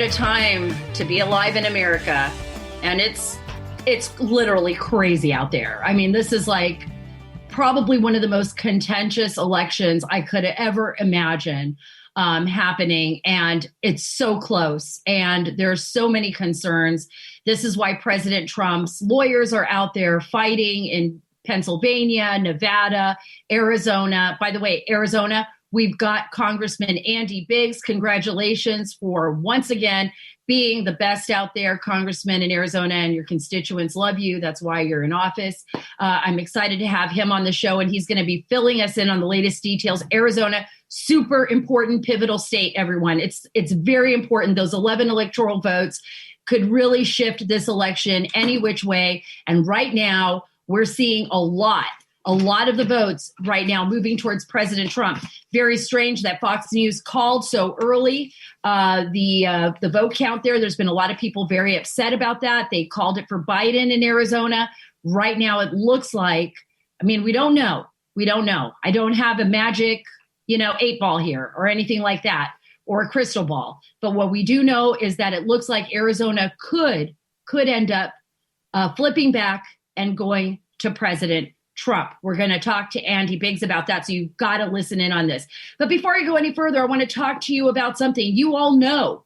what a time to be alive in America. And it's literally crazy out there. I mean, this is like probably one of the most contentious elections I could ever imagine happening. And it's so close. And there's so many concerns. This is why President Trump's lawyers are out there fighting in Pennsylvania, Nevada, Arizona. By the way, Arizona, we've got Congressman Andy Biggs. Congratulations for once again being the best out there, Congressman in Arizona, and your constituents love you. That's why you're in office. I'm excited to have him on the show, and he's going to be filling us in on the latest details. Arizona, super important, pivotal state, everyone. It's very important. Those 11 electoral votes could really shift this election any which way. And right now, we're seeing a lot of the votes right now moving towards President Trump. Very strange that Fox News called so early the vote count there. There's been a lot of people very upset about that. They called it for Biden in Arizona. Right now, it looks like, I mean, we don't know. We don't know. I don't have a magic, 8-ball here or anything like that, or a crystal ball. But what we do know is that it looks like Arizona could end up flipping back and going to President Trump. We're going to talk to Andy Biggs about that, so you've got to listen in on this. But before I go any further, I want to talk to you about something. You all know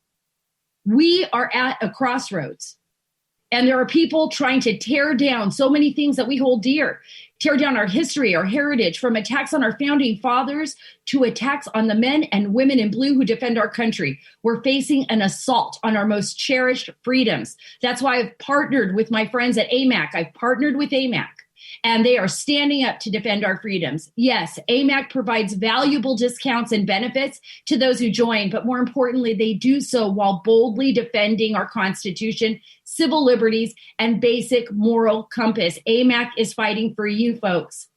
we are at a crossroads, and there are people trying to tear down so many things that we hold dear, tear down our history, our heritage, from attacks on our founding fathers to attacks on the men and women in blue who defend our country. We're facing an assault on our most cherished freedoms. That's why I've partnered with my friends at AMAC. I've partnered with AMAC. And they are standing up to defend our freedoms. Yes, AMAC provides valuable discounts and benefits to those who join, but more importantly, they do so while boldly defending our Constitution, civil liberties, and basic moral compass. AMAC is fighting for you folks.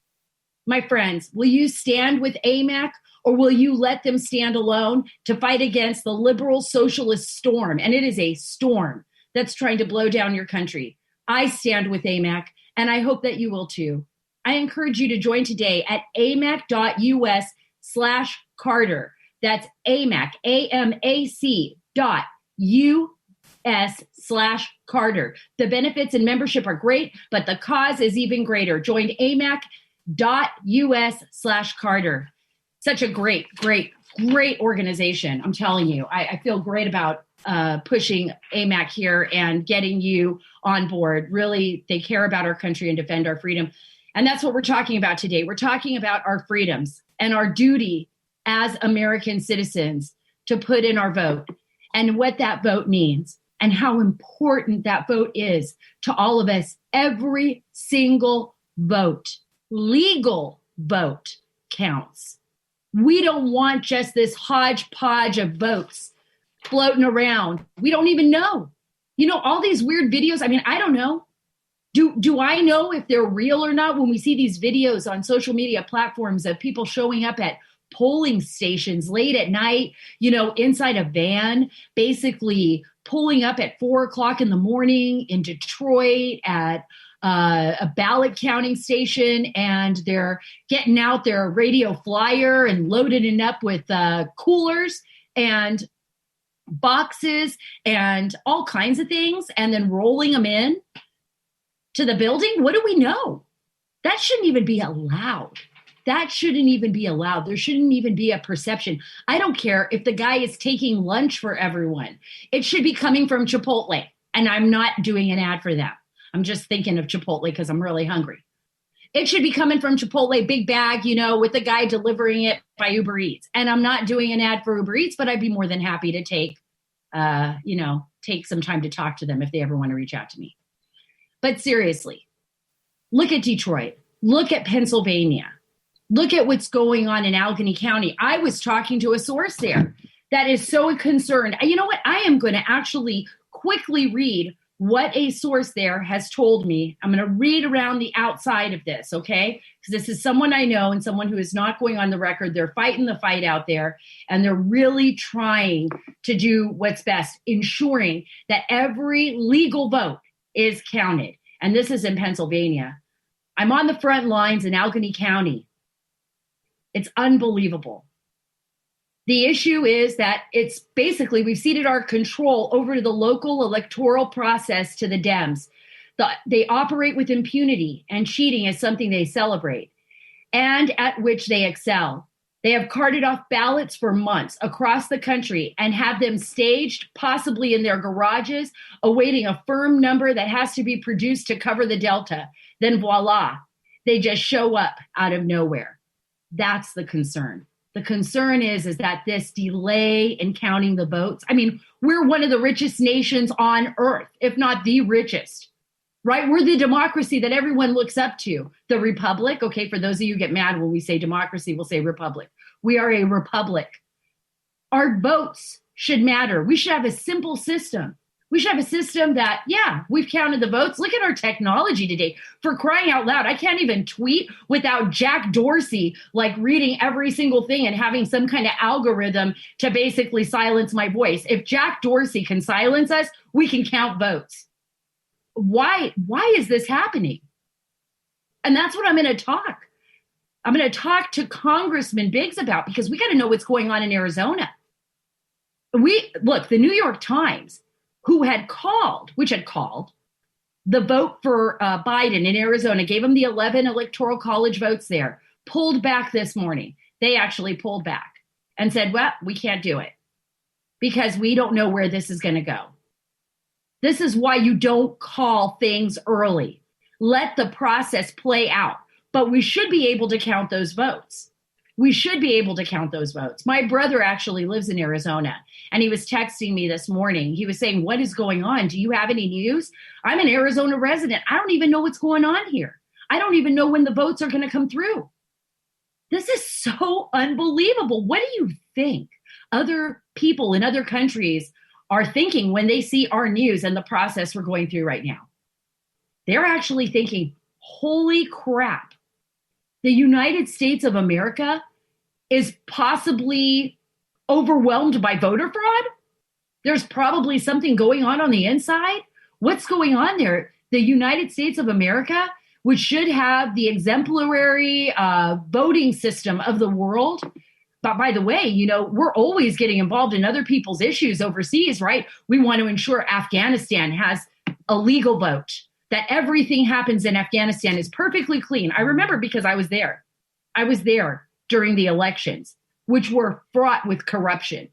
My friends, will you stand with AMAC, or will you let them stand alone to fight against the liberal socialist storm? And it is a storm that's trying to blow down your country. I stand with AMAC. And I hope that you will too. I encourage you to join today at amac.us/Carter. That's amac, AMAC.us/Carter. The benefits and membership are great, but the cause is even greater. Join amac.us/Carter. Such a great organization. I'm telling you, I feel great about pushing AMAC here and getting you on board. Really, they care about our country and defend our freedom. And that's what we're talking about today. We're talking about our freedoms and our duty as American citizens to put in our vote and what that vote means and how important that vote is to all of us. Every single vote, legal vote, counts. We don't want just this hodgepodge of votes floating around. We don't even know. All these weird videos. I mean, I don't know. Do I know if they're real or not when we see these videos on social media platforms of people showing up at polling stations late at night, inside a van, basically pulling up at 4:00 in the morning in Detroit at a ballot counting station, and they're getting out their radio flyer and loading it up with coolers and boxes and all kinds of things, and then rolling them in to the building. What do we know? That shouldn't even be allowed. There shouldn't even be a perception. I don't care if the guy is taking lunch for everyone. It should be coming from Chipotle. And I'm not doing an ad for them. I'm just thinking of Chipotle because I'm really hungry. It should be coming from Chipotle, big bag, with the guy delivering it by Uber Eats. And I'm not doing an ad for Uber Eats, but I'd be more than happy to take some time to talk to them if they ever want to reach out to me. But seriously, look at Detroit. Look at Pennsylvania. Look at what's going on in Allegheny County. I was talking to a source there that is so concerned. You know what? I am going to actually quickly read what a source there has told me. I'm going to read around the outside of this, okay? Because this is someone I know and someone who is not going on the record. They're fighting the fight out there, and they're really trying to do what's best, ensuring that every legal vote is counted. And this is in Pennsylvania. I'm on the front lines in Allegheny County. It's unbelievable. The issue is that it's basically we've ceded our control over to the local electoral process to the Dems. They operate with impunity, and cheating is something they celebrate and at which they excel. They have carted off ballots for months across the country and have them staged, possibly in their garages, awaiting a firm number that has to be produced to cover the delta. Then voila, they just show up out of nowhere. That's the concern. The concern is that this delay in counting the votes. I mean, we're one of the richest nations on earth, if not the richest, right? We're the democracy that everyone looks up to. The republic. Okay, for those of you who get mad when we say democracy, we'll say republic. We are a republic. Our votes should matter. We should have a simple system. We should have a system that, yeah, we've counted the votes. Look at our technology today. For crying out loud, I can't even tweet without Jack Dorsey, like reading every single thing and having some kind of algorithm to basically silence my voice. If Jack Dorsey can silence us, we can count votes. Why is this happening? And that's what I'm going to talk. I'm going to talk to Congressman Biggs about, because we got to know what's going on in Arizona. Look, the New York Times, which had called the vote for Biden in Arizona, gave him the 11 electoral college votes there, pulled back this morning. They actually pulled back and said, well, we can't do it because we don't know where this is going to go. This is why you don't call things early. Let the process play out. But we should be able to count those votes. We should be able to count those votes. My brother actually lives in Arizona, and he was texting me this morning. He was saying, what is going on? Do you have any news? I'm an Arizona resident. I don't even know what's going on here. I don't even know when the votes are going to come through. This is so unbelievable. What do you think other people in other countries are thinking when they see our news and the process we're going through right now? They're actually thinking, holy crap, the United States of America is possibly overwhelmed by voter fraud. There's probably something going on the inside. What's going on there? The United States of America, which should have the exemplary voting system of the world. But by the way, we're always getting involved in other people's issues overseas, right? We want to ensure Afghanistan has a legal vote, that everything happens in Afghanistan is perfectly clean. I remember because I was there. I was there during the elections, which were fraught with corruption.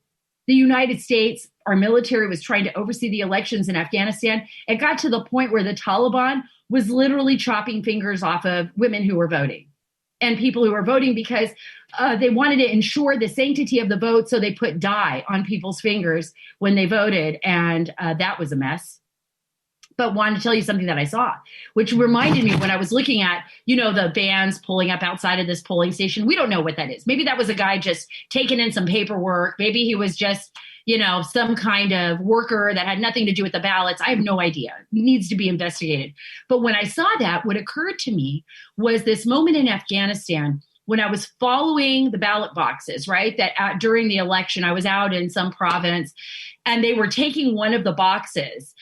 The United States, our military was trying to oversee the elections in Afghanistan. It got to the point where the Taliban was literally chopping fingers off of women who were voting and people who were voting because they wanted to ensure the sanctity of the vote. So they put dye on people's fingers when they voted. And that was a mess. But wanted to tell you something that I saw, which reminded me when I was looking at, the vans pulling up outside of this polling station. We don't know what that is. Maybe that was a guy just taking in some paperwork. Maybe he was just, some kind of worker that had nothing to do with the ballots. I have no idea. It needs to be investigated. But when I saw that, what occurred to me was this moment in Afghanistan when I was following the ballot boxes, right? That during the election, I was out in some province and they were taking one of the boxes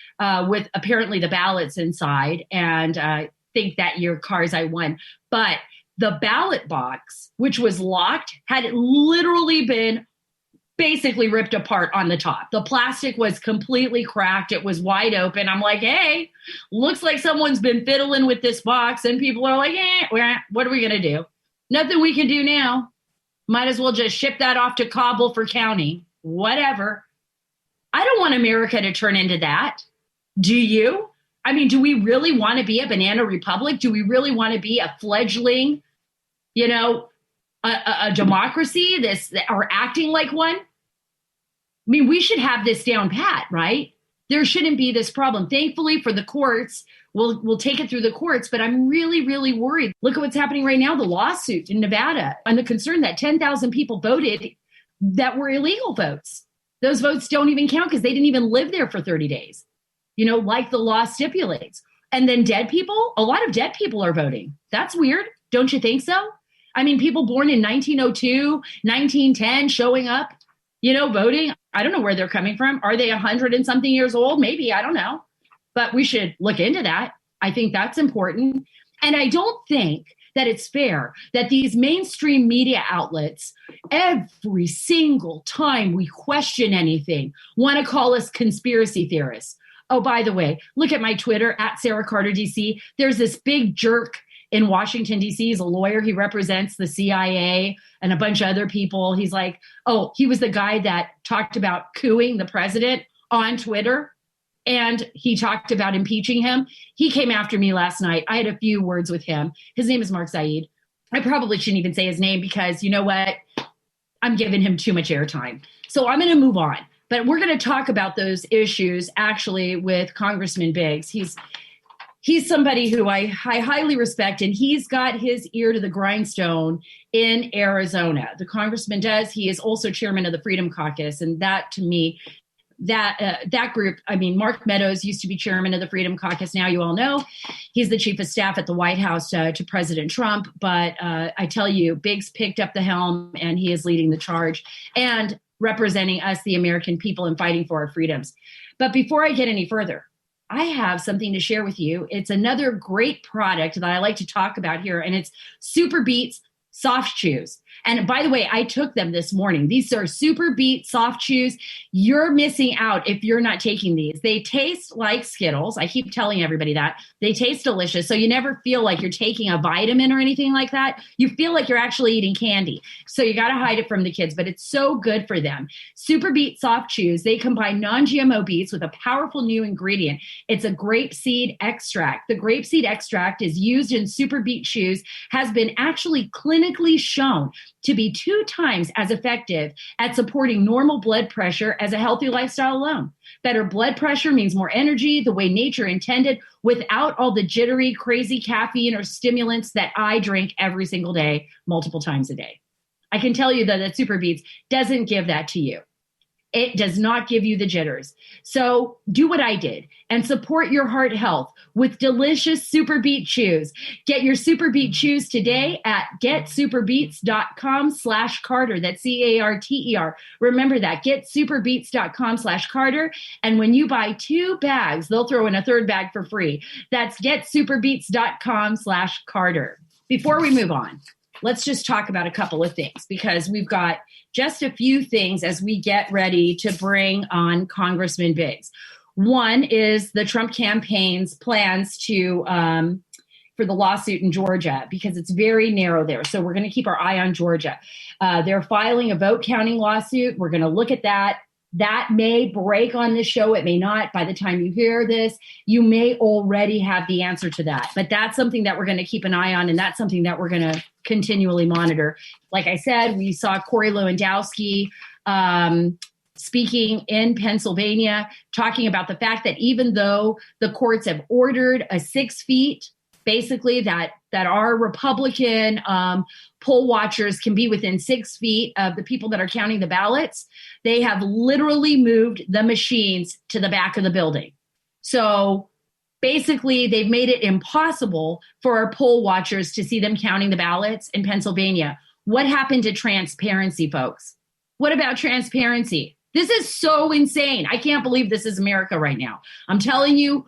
with apparently the ballots inside. And I think that year Karzai won. But the ballot box, which was locked, had literally been basically ripped apart on the top. The plastic was completely cracked. It was wide open. I'm like, hey, looks like someone's been fiddling with this box. And people are like, what are we going to do? Nothing we can do now. Might as well just ship that off to Kabul for counting. Whatever. I don't want America to turn into that. Do you? I mean, do we really want to be a banana republic? Do we really want to be a fledgling, a democracy, or acting like one? I mean, we should have this down pat, right? There shouldn't be this problem. Thankfully for the courts, we'll take it through the courts, but I'm really, really worried. Look at what's happening right now, the lawsuit in Nevada, and the concern that 10,000 people voted that were illegal votes. Those votes don't even count because they didn't even live there for 30 days, like the law stipulates. And then dead people, a lot of dead people are voting. That's weird. Don't you think so? I mean, people born in 1902, 1910 showing up, voting. I don't know where they're coming from. Are they 100 and something years old? Maybe, I don't know. But we should look into that. I think that's important. And I don't think that it's fair that these mainstream media outlets, every single time we question anything, want to call us conspiracy theorists. Oh, by the way, look at my Twitter at Sara Carter DC. There's this big jerk in Washington, D.C. He's a lawyer. He represents the CIA and a bunch of other people. He's like, oh, he was the guy that talked about cooing the president on Twitter, and he talked about impeaching him. He came after me last night. I had a few words with him. His name is Mark Zaid. I probably shouldn't even say his name because you know what? I'm giving him too much airtime. So I'm going to move on. But we're going to talk about those issues actually with Congressman Biggs. He's somebody who I highly respect, and he's got his ear to the grindstone in Arizona. The congressman does. He is also chairman of the Freedom Caucus, and that, to me, that group, I mean, Mark Meadows used to be chairman of the Freedom Caucus. Now you all know he's the chief of staff at the White House to President Trump. But I tell you, Biggs picked up the helm, and he is leading the charge and representing us, the American people, and fighting for our freedoms. But before I get any further, I have something to share with you. It's another great product that I like to talk about here, and it's Super Beets soft chews. And by the way, I took them this morning. These are Super Beet soft chews. You're missing out if you're not taking these. They taste like Skittles. I keep telling everybody that. They taste delicious. So you never feel like you're taking a vitamin or anything like that. You feel like you're actually eating candy. So you got to hide it from the kids, but it's so good for them. Super Beet soft chews. They combine non-GMO beets with a powerful new ingredient. It's a grapeseed extract. The grapeseed extract is used in Super Beet chews, has been actually clinically shown to be 2 times as effective at supporting normal blood pressure as a healthy lifestyle alone. Better blood pressure means more energy, the way nature intended, without all the jittery, crazy caffeine or stimulants that I drink every single day, multiple times a day. I can tell you that Super Beets doesn't give that to you. It does not give you the jitters. So do what I did and support your heart health with delicious Super Beet chews. Get your Super Beet chews today at getsuperbeets.com/Carter. That's CARTER. Remember that, getsuperbeets.com/Carter. And when you buy 2 bags, they'll throw in a 3rd bag for free. That's getsuperbeets.com/Carter. Before we move on, let's just talk about a couple of things because we've got just a few things as we get ready to bring on Congressman Biggs. One is the Trump campaign's plans to for the lawsuit in Georgia because it's very narrow there. So we're going to keep our eye on Georgia. They're filing a vote counting lawsuit. We're going to look at that. That may break on this show. It may not. By the time you hear this, you may already have the answer to that. But that's something that we're going to keep an eye on, and that's something that we're going to continually monitor. Like I said, we saw Corey Lewandowski speaking in Pennsylvania, talking about the fact that even though the courts have ordered a 6 feet, basically that our Republican poll watchers can be within 6 feet of the people that are counting the ballots, they have literally moved the machines to the back of the building. So basically, they've made it impossible for our poll watchers to see them counting the ballots in Pennsylvania. What happened to transparency, folks? What about transparency? This is so insane. I can't believe this is America right now. I'm telling you,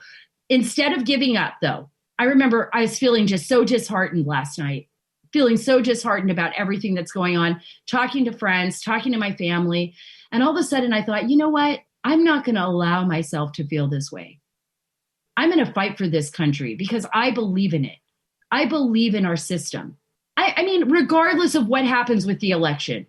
instead of giving up, though, I remember I was feeling just so disheartened last night, feeling so disheartened about everything that's going on, talking to friends, talking to my family. And all of a sudden I thought, you know what? I'm not going to allow myself to feel this way. I'm going to fight for this country because I believe in it. I believe in our system. I mean, regardless of what happens with the election,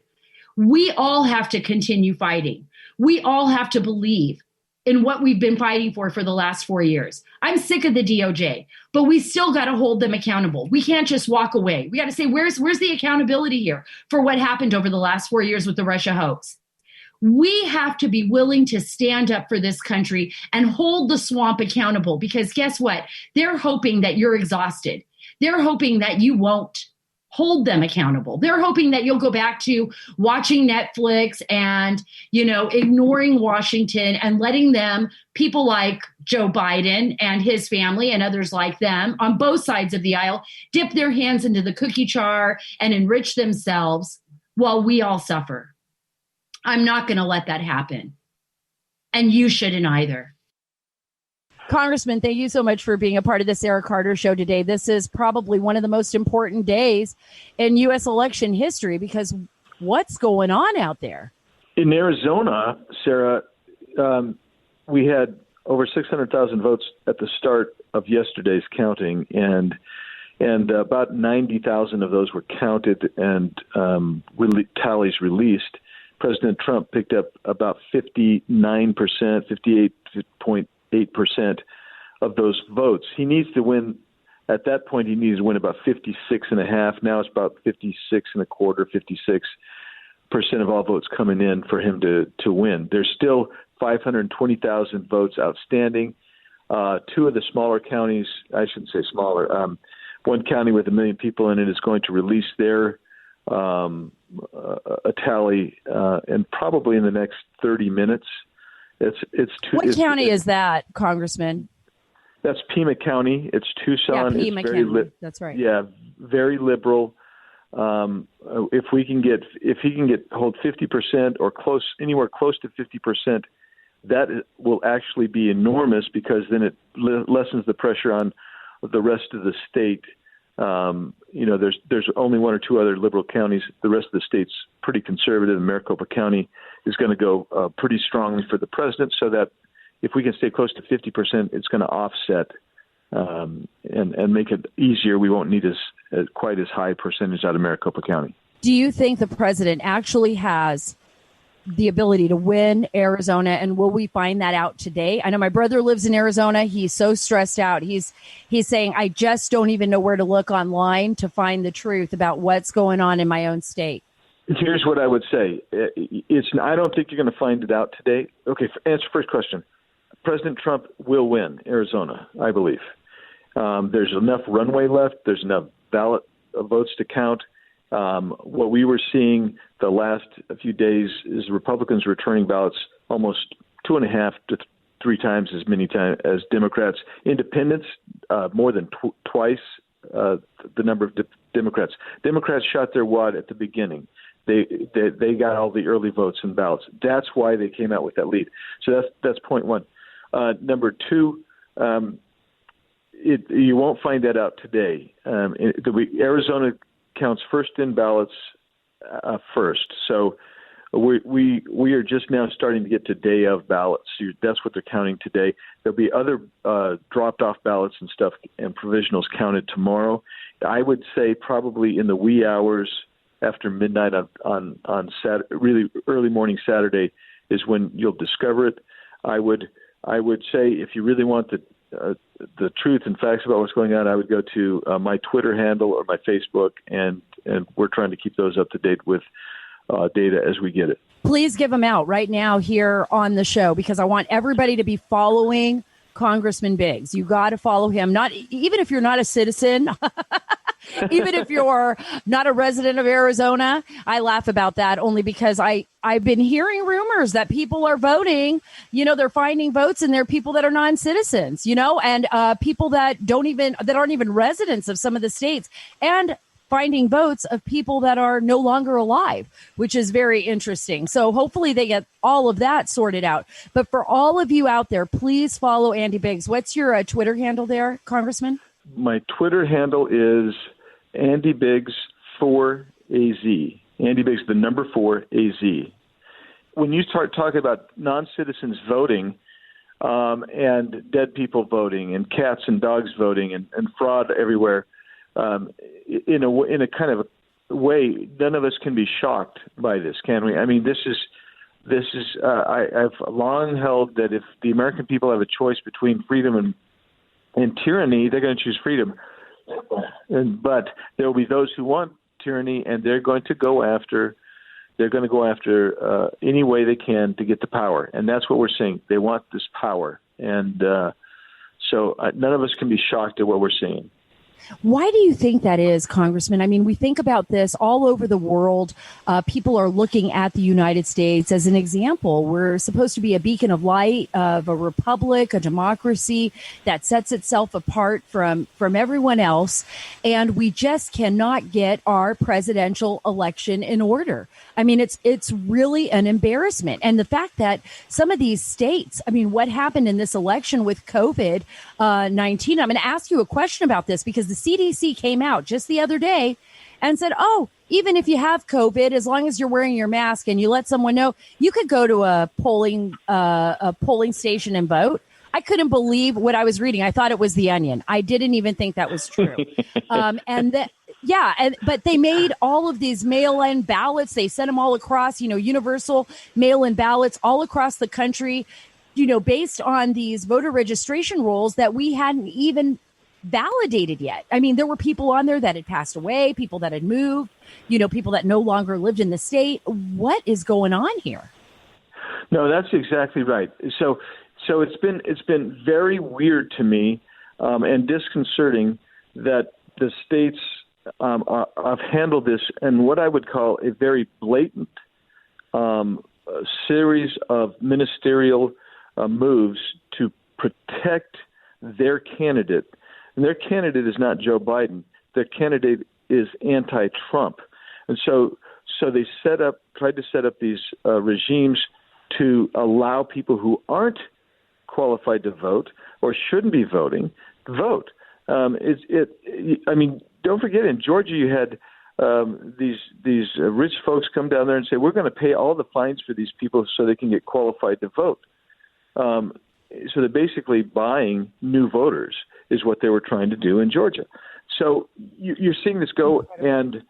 we all have to continue fighting. We all have to believe in what we've been fighting for the last 4 years. I'm sick of the DOJ, but we still got to hold them accountable. We can't just walk away. We got to say, where's the accountability here for what happened over the last 4 years with the Russia hoax? We have to be willing to stand up for this country and hold the swamp accountable because guess what? They're hoping that you're exhausted. They're hoping that you won't hold them accountable. They're hoping that you'll go back to watching Netflix and, ignoring Washington and letting them, people like Joe Biden and his family and others like them on both sides of the aisle, dip their hands into the cookie jar and enrich themselves while we all suffer. I'm not going to let that happen. And you shouldn't either. Congressman, thank you so much for being a part of the Sarah Carter Show today. This is probably one of the most important days in U.S. election history because what's going on out there? In Arizona, Sarah, we had over 600,000 votes at the start of yesterday's counting, and about 90,000 of those were counted and tallies released. President Trump picked up about 59%, 58.8% of those votes. He needs to win. At that point, he needs to win about 56.5. Now it's about 56.25, 56% of all votes coming in for him to win. There's still 520,000 votes outstanding. Two of the smaller counties, I shouldn't say smaller, one county with 1 million people in it is going to release their a tally, and probably in the next 30 minutes. What county is that, Congressman? That's Pima County. It's Tucson. Yeah, Pima County. That's right. Yeah, very liberal. If he can hold 50% or anywhere close to 50%, that will actually be enormous because then it lessens the pressure on the rest of the state. There's only one or two other liberal counties. The rest of the state's pretty conservative. Maricopa County is going to go pretty strongly for the president, so that if we can stay close to 50%, it's going to offset and make it easier. We won't need quite as high percentage out of Maricopa County. Do you think the president actually has the ability to win Arizona, and will we find that out today? I know my brother lives in Arizona. He's so stressed out. He's saying, I just don't even know where to look online to find the truth about what's going on in my own state. Here's what I would say. I don't think you're going to find it out today. Okay, answer first question. President Trump will win Arizona, I believe. There's enough runway left. There's enough ballot votes to count. What we were seeing the last few days is Republicans returning ballots almost 2.5 to 3 times as many times as Democrats. Independents, more than twice the number of Democrats. Democrats shot their wad at the beginning. They got all the early votes and ballots. That's why they came out with that lead. So that's point one. Number two, you won't find that out today. Arizona counts first in ballots first. So we are just now starting to get to day of ballots. That's what they're counting today. There'll be other dropped off ballots and stuff and provisionals counted tomorrow. I would say probably in the wee hours after midnight on Saturday, really early morning Saturday is when you'll discover it. I would say if you really want the truth and facts about what's going on, I would go to my Twitter handle or my Facebook, and we're trying to keep those up to date with data as we get it. Please give them out right now here on the show, because I want everybody to be following Congressman Biggs. You got to follow him. Not even if you're not a citizen. Even if you're not a resident of Arizona. I laugh about that only because I've been hearing rumors that people are voting, they're finding votes, and there are people that are non-citizens, and people that aren't even residents of some of the states, and finding votes of people that are no longer alive, which is very interesting. So hopefully they get all of that sorted out. But for all of you out there, please follow Andy Biggs. What's your Twitter handle there, Congressman? My Twitter handle is Andy Biggs 4AZ. Andy Biggs, the number 4AZ. When you start talking about non-citizens voting and dead people voting and cats and dogs voting and fraud everywhere, in a kind of a way, none of us can be shocked by this, can we? I mean, this is. I've long held that if the American people have a choice between freedom and tyranny, they're going to choose freedom. But there will be those who want tyranny, and they're going to go after any way they can to get the power. And that's what we're seeing. They want this power. And so none of us can be shocked at what we're seeing. Why do you think that is, Congressman? I mean, we think about this all over the world. People are looking at the United States as an example. We're supposed to be a beacon of light, of a republic, a democracy that sets itself apart from everyone else. And we just cannot get our presidential election in order. I mean, it's really an embarrassment. And the fact that some of these states, I mean, what happened in this election with COVID-19? I'm going to ask you a question about this because the CDC came out just the other day and said, oh, even if you have COVID, as long as you're wearing your mask and you let someone know, you could go to a polling station and vote. I couldn't believe what I was reading. I thought it was The Onion. I didn't even think that was true. But they made all of these mail-in ballots. They sent them all across, universal mail-in ballots all across the country, based on these voter registration rolls that we hadn't even validated yet. I mean, there were people on there that had passed away, people that had moved, people that no longer lived in the state. What is going on here? No, that's exactly right. So it's been very weird to me and disconcerting that the states have handled this in what I would call a very blatant series of ministerial moves to protect their candidate. And their candidate is not Joe Biden. Their candidate is anti-Trump. And so they tried to set up these regimes to allow people who aren't qualified to vote or shouldn't be voting to vote. I mean, don't forget, in Georgia, you had these rich folks come down there and say, we're going to pay all the fines for these people so they can get qualified to vote. So they're basically buying new voters is what they were trying to do in Georgia. So you're seeing this go, and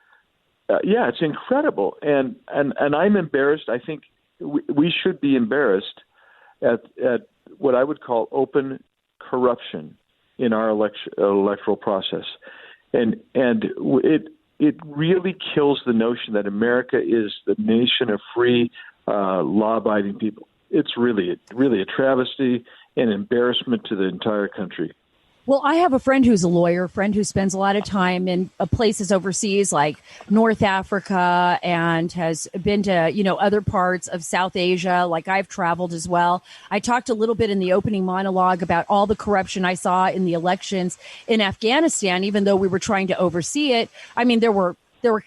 it's incredible. And I'm embarrassed. I think we should be embarrassed at what I would call open corruption in our electoral process. And it really kills the notion that America is the nation of free, law-abiding people. It's really a travesty and embarrassment to the entire country. Well, I have a friend who's a lawyer, a friend who spends a lot of time in places overseas like North Africa and has been to, other parts of South Asia, like I've traveled as well. I talked a little bit in the opening monologue about all the corruption I saw in the elections in Afghanistan, even though we were trying to oversee it. I mean, there were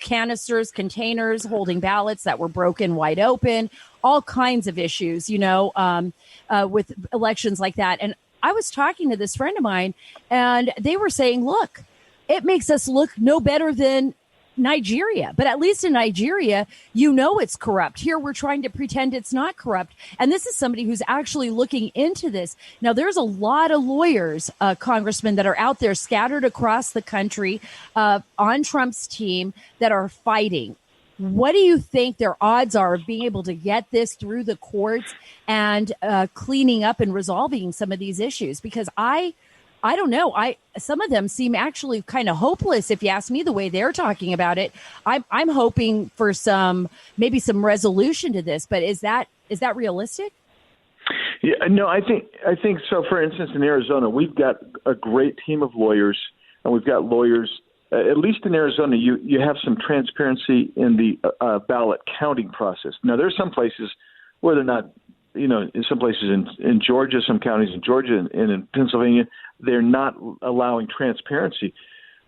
canisters, containers holding ballots that were broken wide open, all kinds of issues, with elections like that. And I was talking to this friend of mine and they were saying, look, it makes us look no better than Nigeria. But at least in Nigeria, it's corrupt. Here, we're trying to pretend it's not corrupt. And this is somebody who's actually looking into this. Now, there's a lot of lawyers, congressmen, that are out there scattered across the country on Trump's team that are fighting. What do you think their odds are of being able to get this through the courts and cleaning up and resolving some of these issues? Because I don't know. Some of them seem actually kind of hopeless. If you ask me, the way they're talking about it, I'm hoping for maybe some resolution to this. But is that realistic? Yeah, no, I think so. For instance, in Arizona, we've got a great team of lawyers, and we've got lawyers. At least in Arizona, you have some transparency in the ballot counting process. Now, there are some places where they're not, in some places in Georgia, some counties in Georgia and in Pennsylvania, they're not allowing transparency.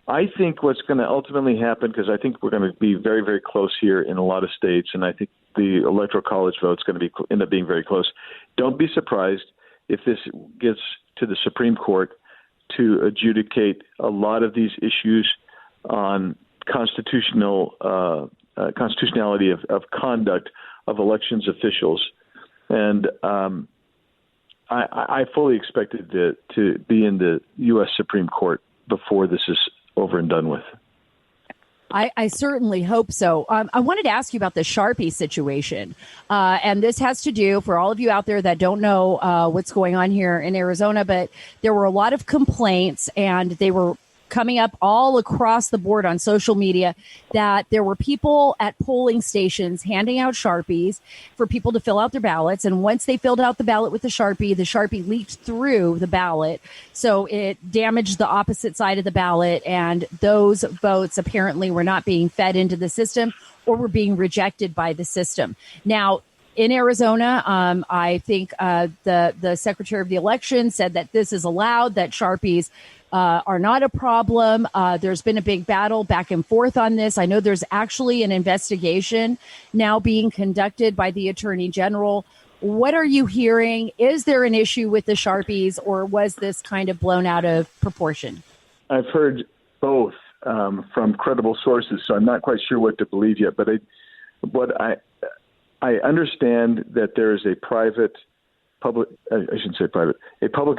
I think what's going to ultimately happen, because I think we're going to be very, very close here in a lot of states, and I think the Electoral College vote's going to end up being very close. Don't be surprised if this gets to the Supreme Court to adjudicate a lot of these issues on constitutionality of conduct of elections officials. And I fully expected to be in the U.S. Supreme Court before this is over and done with. I certainly hope so. I wanted to ask you about the Sharpie situation. And this has to do, for all of you out there that don't know what's going on here in Arizona, but there were a lot of complaints and they were coming up all across the board on social media that there were people at polling stations handing out Sharpies for people to fill out their ballots. And once they filled out the ballot with the Sharpie leaked through the ballot. So it damaged the opposite side of the ballot. And those votes apparently were not being fed into the system or were being rejected by the system. Now, in Arizona, I think the Secretary of the Election said that this is allowed, that Sharpies are not a problem. There's been a big battle back and forth on this. I know there's actually an investigation now being conducted by the Attorney General. What are you hearing? Is there an issue with the Sharpies, or was this kind of blown out of proportion? I've heard both from credible sources, so I'm not quite sure what to believe yet. But I understand that there is a public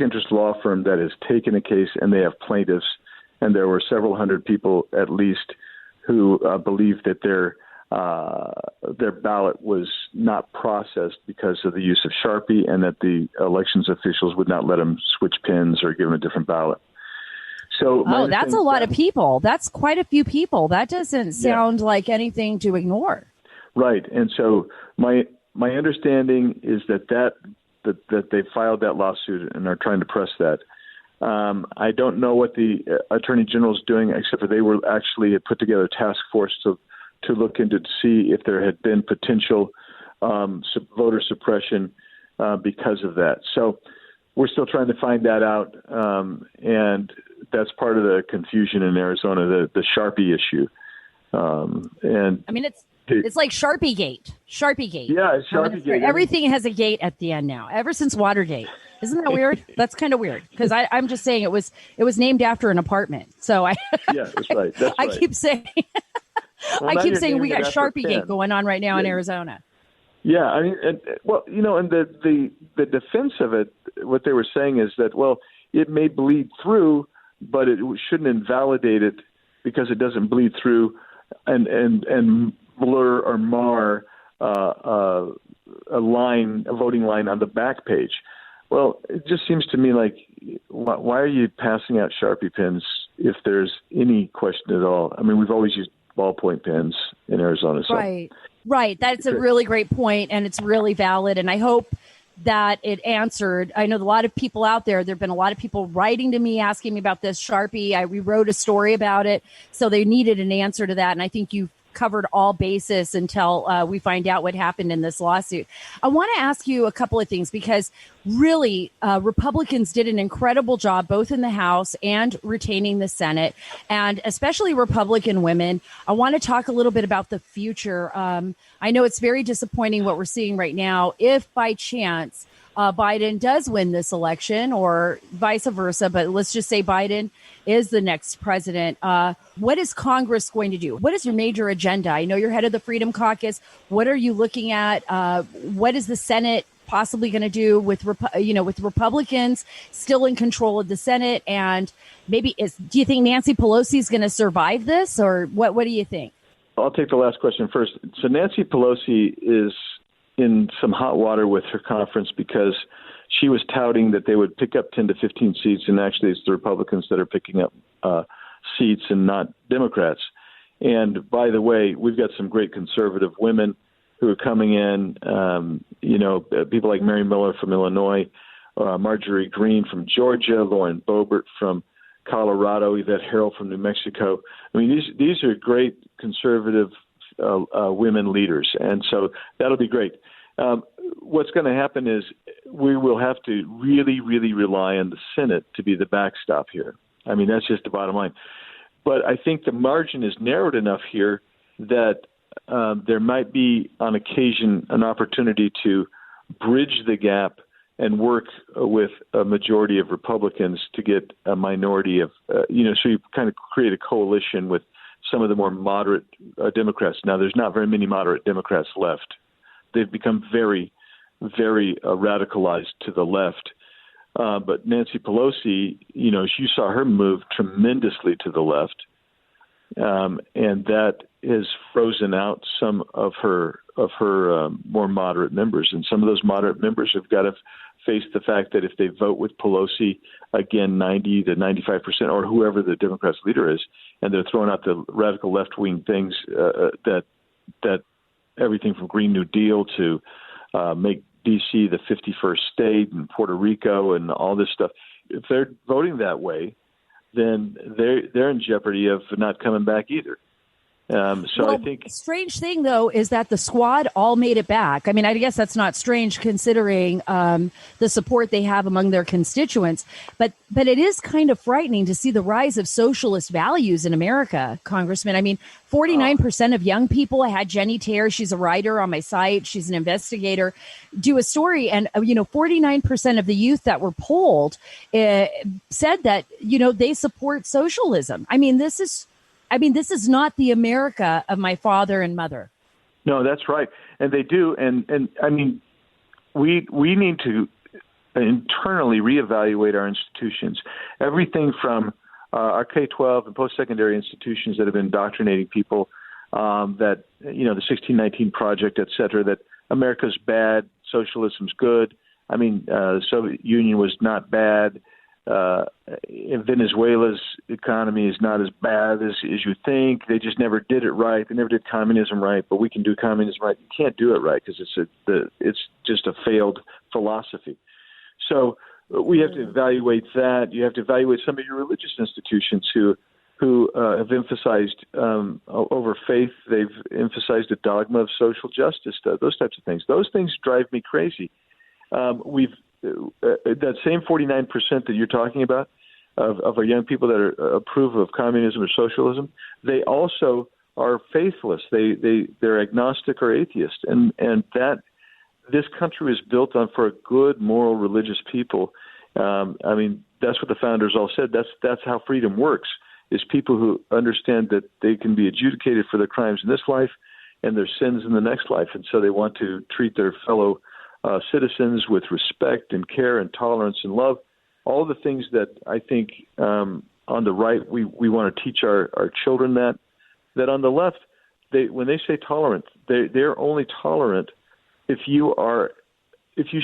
interest law firm that has taken a case, and they have plaintiffs, and there were several hundred people at least who believe that their ballot was not processed because of the use of Sharpie, and that the elections officials would not let them switch pins or give them a different ballot. So, that's a lot of people. That's quite a few people. That doesn't sound like anything to ignore. Right, and so my understanding is that they filed that lawsuit and are trying to press that. I don't know what the Attorney General is doing, except for they were actually put together a task force to look into to see if there had been potential voter suppression because of that. So we're still trying to find that out, and that's part of the confusion in Arizona, the Sharpie issue. And I mean, it's like Sharpie Gate. Yeah, it's Sharpie Gate. Everything has a gate at the end now, ever since Watergate. Isn't that weird? That's kind of weird, because I'm just saying it was named after an apartment. So yeah, that's right. That's I keep saying we got Sharpie Gate going on right now in Arizona. Yeah, I mean, and the defense of it, what they were saying is that, well, it may bleed through, but it shouldn't invalidate it because it doesn't bleed through and blur or mar a voting line on the back page. Well, it just seems to me like, why are you passing out Sharpie pens if there's any question at all? I mean, we've always used ballpoint pens in Arizona. So. Right. That's a really great point, and it's really valid. And I hope that it answered. I know a lot of people out there. There've been a lot of people writing to me asking me about this Sharpie. We wrote a story about it, so they needed an answer to that. And I think you covered all bases until we find out what happened in this lawsuit. I want to ask you a couple of things, because really Republicans did an incredible job both in the House and retaining the Senate, and especially Republican women. I want to talk a little bit about the future. I know it's very disappointing what we're seeing right now. If by chance Biden does win this election, or vice versa, but let's just say Biden is the next president, what is Congress going to do? What is your major agenda? I know you're head of the Freedom Caucus. What are you looking at? What is the Senate possibly going to do with Republicans still in control of the Senate? And maybe do you think Nancy Pelosi is going to survive this, or what do you think? I'll take the last question first. So Nancy Pelosi is in some hot water with her conference because she was touting that they would pick up 10 to 15 seats, and actually it's the Republicans that are picking up seats and not Democrats. And by the way, we've got some great conservative women who are coming in, people like Mary Miller from Illinois, Marjorie Greene from Georgia, Lauren Boebert from Colorado, Yvette Harrell from New Mexico. I mean, these are great conservative women leaders, and so that'll be great. What's going to happen is we will have to really, really rely on the Senate to be the backstop here. I mean, that's just the bottom line. But I think the margin is narrowed enough here that there might be, on occasion, an opportunity to bridge the gap and work with a majority of Republicans to get a minority of, so you kind of create a coalition with some of the more moderate Democrats. Now, there's not very many moderate Democrats left. They've become very, very radicalized to the left. But Nancy Pelosi, you saw her move tremendously to the left, and that has frozen out some of her more moderate members. And some of those moderate members have got to face the fact that if they vote with Pelosi again, 90 to 95%, or whoever the Democrats' leader is, and they're throwing out the radical left-wing things that everything from Green New Deal to make D.C. the 51st state and Puerto Rico and all this stuff. If they're voting that way, then they're in jeopardy of not coming back either. I think strange thing, though, is that the squad all made it back. I mean, I guess that's not strange considering the support they have among their constituents. But it is kind of frightening to see the rise of socialist values in America, Congressman. I mean, 49% of young people. I had Jenny Taylor. She's a writer on my site. She's an investigator. Do a story. And, 49% of the youth that were polled said that, they support socialism. I mean, this is not the America of my father and mother. No, that's right. And they do. And I mean, we need to internally reevaluate our institutions. Everything from our K-12 and post-secondary institutions that have been indoctrinating people, that, the 1619 Project, et cetera, that America's bad, socialism's good. I mean, the Soviet Union was not bad. Venezuela's economy is not as bad as you think. They just never did it right. They never did communism right, but we can do communism right. You can't do it right because it's just a failed philosophy. So we have to evaluate that. You have to evaluate some of your religious institutions who have emphasized over faith. They've emphasized a dogma of social justice. Those types of things. Those things drive me crazy. That same 49% that you're talking about of our young people that approve of communism or socialism, they also are faithless. They're agnostic or atheist, and that this country was built on for a good, moral, religious people. I mean, that's what the founders all said. That's how freedom works. Is people who understand that they can be adjudicated for their crimes in this life and their sins in the next life, and so they want to treat their fellow citizens with respect and care and tolerance and love, all the things that I think on the right we want to teach our children that on the left, when they say tolerant, they're only tolerant if you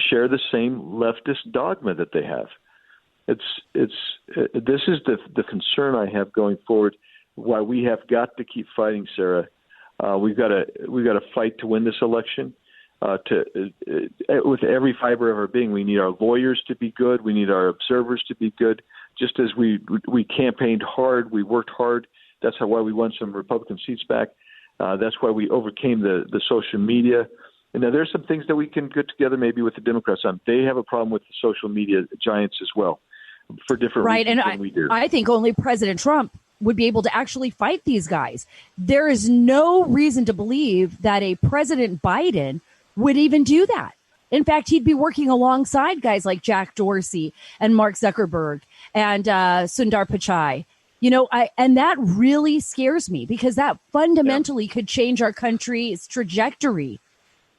share the same leftist dogma that they have. This is the concern I have going forward. Why we have got to keep fighting, Sarah. We've got to fight to win this election. With every fiber of our being, we need our lawyers to be good. We need our observers to be good. Just as we campaigned hard, we worked hard. That's why we won some Republican seats back. That's why we overcame the social media. And now there's some things that we can get together maybe with the Democrats on. They have a problem with the social media giants as well, for different reasons than we do. I think only President Trump would be able to actually fight these guys. There is no reason to believe that a President Biden would even do that. In fact, he'd be working alongside guys like Jack Dorsey and Mark Zuckerberg and Sundar Pichai. And that really scares me because that fundamentally could change our country's trajectory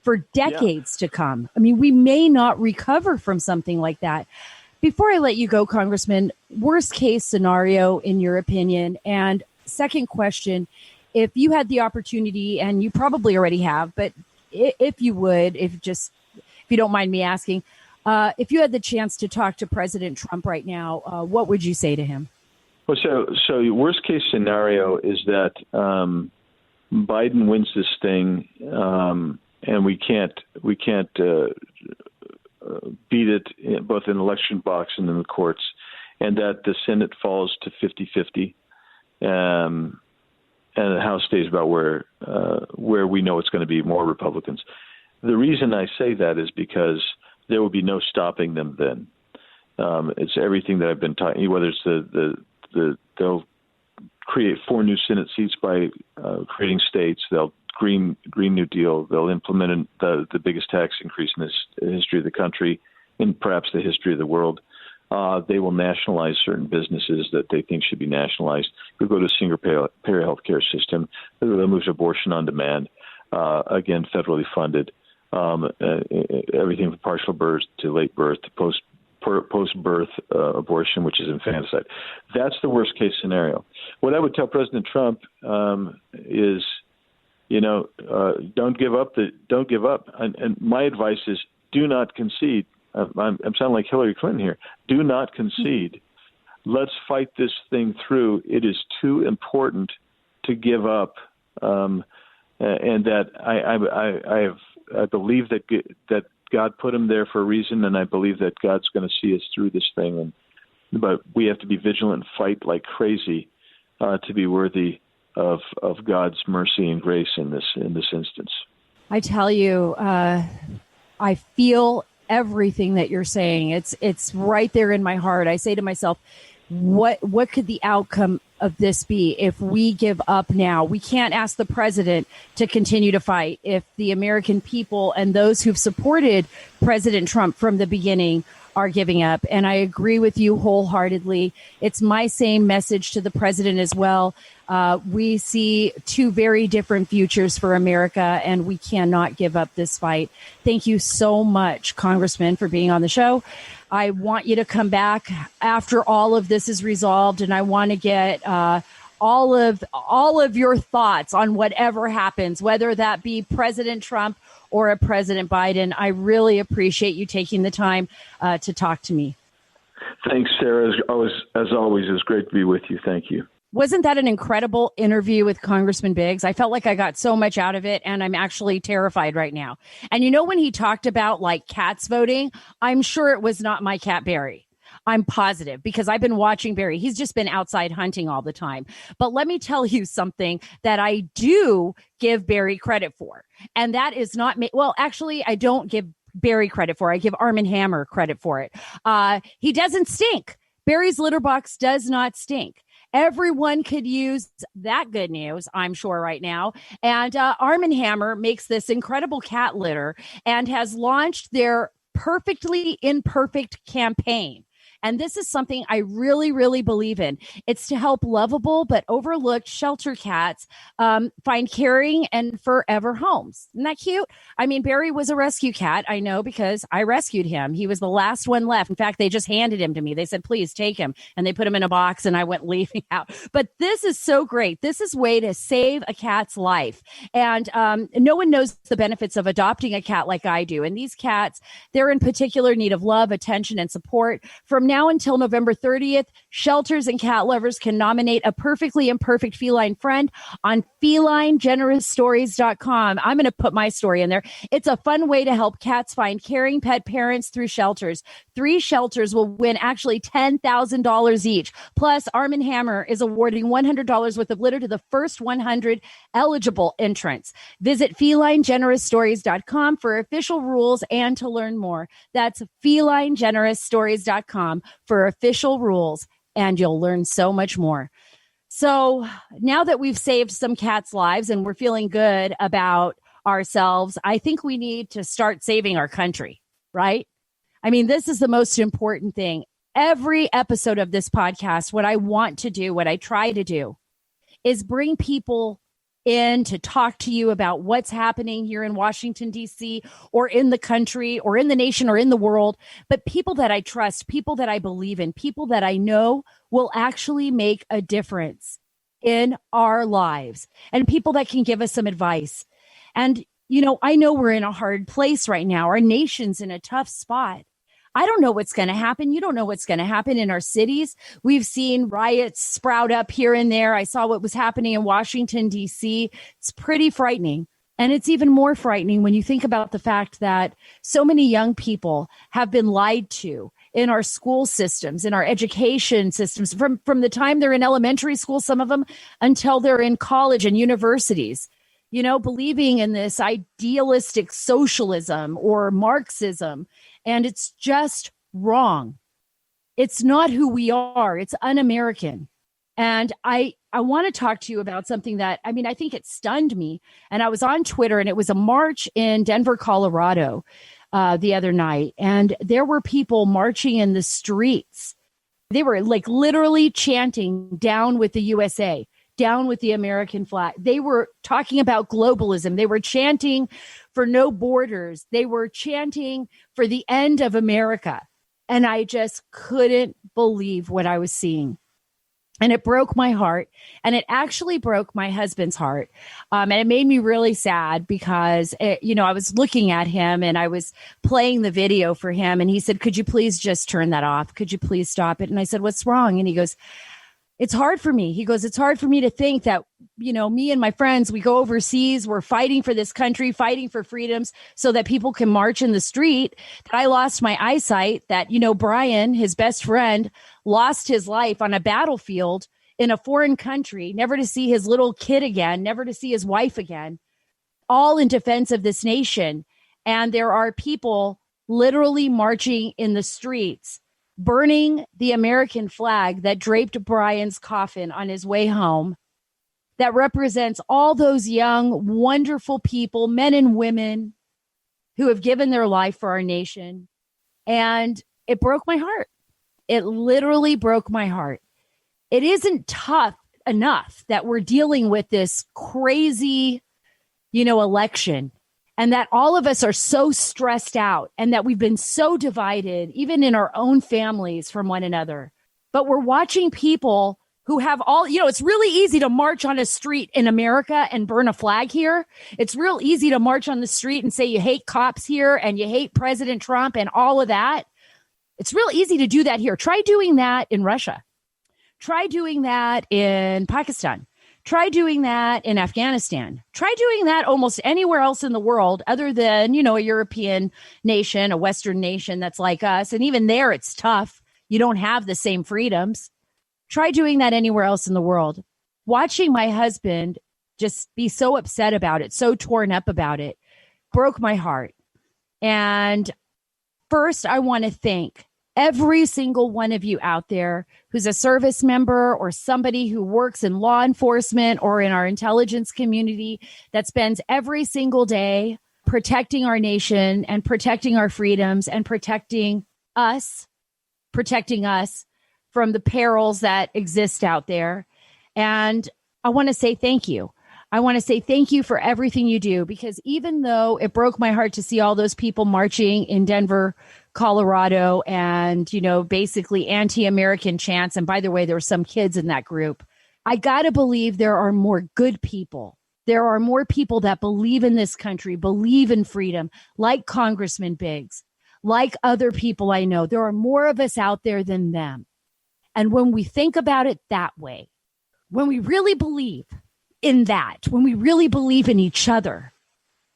for decades to come. I mean, we may not recover from something like that. Before I let you go, Congressman, worst case scenario in your opinion? And second question, if you had the opportunity, and you probably already have, but if you would, if you don't mind me asking, if you had the chance to talk to President Trump right now, what would you say to him? Well, so your worst case scenario is that Biden wins this thing, and we can't beat it both in the election box and in the courts, and that the Senate falls to 50-50. And the House stays about where we know it's going to be more Republicans. The reason I say that is because there will be no stopping them then. It's everything that I've been talking, whether it's they'll create 4 new Senate seats by creating states. They'll Green New Deal. They'll implement the biggest tax increase in the history of the country and perhaps the history of the world. They will nationalize certain businesses that they think should be nationalized. They'll go to a single-payer health care system. They'll move to abortion on demand, again, federally funded. Everything from partial birth to late birth to post-birth abortion, which is infanticide. That's the worst-case scenario. What I would tell President Trump is, don't give up. Don't give up. And my advice is do not concede. I'm sounding like Hillary Clinton here. Do not concede. Let's fight this thing through. It is too important to give up. And that I believe that God put him there for a reason, and I believe that God's going to see us through this thing. But we have to be vigilant and fight like crazy to be worthy of God's mercy and grace in this instance. I tell you, I feel everything that you're saying. It's right there in my heart. I say to myself, what could the outcome of this be if we give up now? We can't ask the president to continue to fight if the American people and those who've supported President Trump from the beginning are giving up. And I agree with you wholeheartedly. It's my same message to the president as well. We see two very different futures for America, and we cannot give up this fight. Thank you so much, Congressman, for being on the show. I want you to come back after all of this is resolved, and I want to get all of your thoughts on whatever happens, whether that be President Trump or a President Biden. I really appreciate you taking the time to talk to me. Thanks, Sarah. As always, it was great to be with you. Thank you. Wasn't that an incredible interview with Congressman Biggs? I felt like I got so much out of it, and I'm actually terrified right now. And you know, when he talked about like cats voting, I'm sure it was not my cat Barry. I'm positive, because I've been watching Barry. He's just been outside hunting all the time. But let me tell you something that I do give Barry credit for. And that is not well, actually, I don't give Barry credit for it. I give Arm & Hammer credit for it. He doesn't stink. Barry's litter box does not stink. Everyone could use that good news, I'm sure, right now. And Arm & Hammer makes this incredible cat litter and has launched their Perfectly Imperfect campaign. And this is something I really, really believe in. It's to help lovable but overlooked shelter cats find caring and forever homes. Isn't that cute? I mean, Barry was a rescue cat. I know, because I rescued him. He was the last one left. In fact, they just handed him to me. They said, please take him. And they put him in a box, and I went leaving out. But this is so great. This is a way to save a cat's life. And no one knows the benefits of adopting a cat like I do. And these cats, they're in particular need of love, attention, and support. From now until November 30th, shelters and cat lovers can nominate a perfectly imperfect feline friend on FelineGenerousStories.com. I'm going to put my story in there. It's a fun way to help cats find caring pet parents through shelters. 3 shelters will win actually $10,000 each. Plus, Arm & Hammer is awarding $100 worth of litter to the first 100 eligible entrants. Visit FelineGenerousStories.com for official rules and to learn more. That's FelineGenerousStories.com for official rules, and you'll learn so much more. So now that we've saved some cats' lives and we're feeling good about ourselves, I think we need to start saving our country, right? I mean, this is the most important thing. Every episode of this podcast, what I want to do, what I try to do, is bring people in to talk to you about what's happening here in Washington, D.C., or in the country, or in the nation, or in the world. But people that I trust, people that I believe in, people that I know will actually make a difference in our lives, and people that can give us some advice. And, you know, I know we're in a hard place right now. Our nation's in a tough spot. I don't know what's going to happen. You don't know what's going to happen in our cities. We've seen riots sprout up here and there. I saw what was happening in Washington, D.C. It's pretty frightening. And it's even more frightening when you think about the fact that so many young people have been lied to in our school systems, in our education systems, from the time they're in elementary school, some of them, until they're in college and universities. You know, believing in this idealistic socialism or Marxism. And it's just wrong. It's not who we are. It's un-American. And I want to talk to you about something that, I mean, I think it stunned me. And I was on Twitter, and it was a march in Denver, Colorado the other night. And there were people marching in the streets. They were like literally chanting, "Down with the USA. Down with the American flag." They were talking about globalism. They were chanting for no borders. They were chanting for the end of America. And I just couldn't believe what I was seeing. And it broke my heart. And it actually broke my husband's heart. And it made me really sad because, I was looking at him and I was playing the video for him. And he said, could you please just turn that off? Could you please stop it? And I said, what's wrong? And he goes, it's hard for me. He goes, it's hard for me to think that, me and my friends, we go overseas, we're fighting for this country, fighting for freedoms so that people can march in the street, that I lost my eyesight, that, Brian, his best friend, lost his life on a battlefield in a foreign country, never to see his little kid again, never to see his wife again, all in defense of this nation. And there are people literally marching in the streets, burning the American flag that draped Brian's coffin on his way home, that represents all those young, wonderful people, men and women who have given their life for our nation. And it broke my heart. It literally broke my heart. It isn't tough enough that we're dealing with this crazy, election, and that all of us are so stressed out and that we've been so divided, even in our own families, from one another. But we're watching people who have all, it's really easy to march on a street in America and burn a flag here. It's real easy to march on the street and say you hate cops here and you hate President Trump and all of that. It's real easy to do that here. Try doing that in Russia. Try doing that in Pakistan. Try doing that in Afghanistan. Try doing that almost anywhere else in the world other than, a European nation, a Western nation that's like us. And even there, it's tough. You don't have the same freedoms. Try doing that anywhere else in the world. Watching my husband just be so upset about it, so torn up about it, broke my heart. And first, I want to thank every single one of you out there who's a service member or somebody who works in law enforcement or in our intelligence community that spends every single day protecting our nation and protecting our freedoms and protecting us from the perils that exist out there. And I want to say thank you. I want to say thank you for everything you do, because even though it broke my heart to see all those people marching in Denver, Colorado, and, basically anti-American chants. And by the way, there were some kids in that group. I got to believe there are more good people. There are more people that believe in this country, believe in freedom, like Congressman Biggs, like other people I know. There are more of us out there than them. And when we think about it that way, when we really believe in that, when we really believe in each other,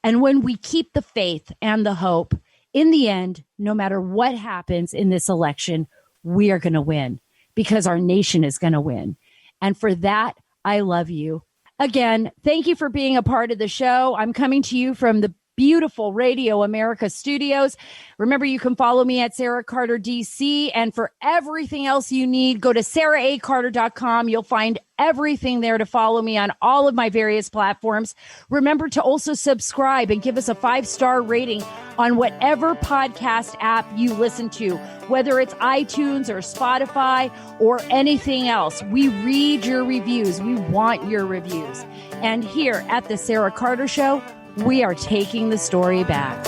and when we keep the faith and the hope, in the end, no matter what happens in this election, we are going to win, because our nation is going to win. And for that, I love you. Again, thank you for being a part of the show. I'm coming to you from the beautiful Radio America studios. Remember, you can follow me at Sara Carter DC. And for everything else you need, go to saracarter.com. You'll find everything there to follow me on all of my various platforms. Remember to also subscribe and give us a 5-star rating on whatever podcast app you listen to, whether it's iTunes or Spotify or anything else. We read your reviews. We want your reviews. And here at the Sara Carter Show, we are taking the story back.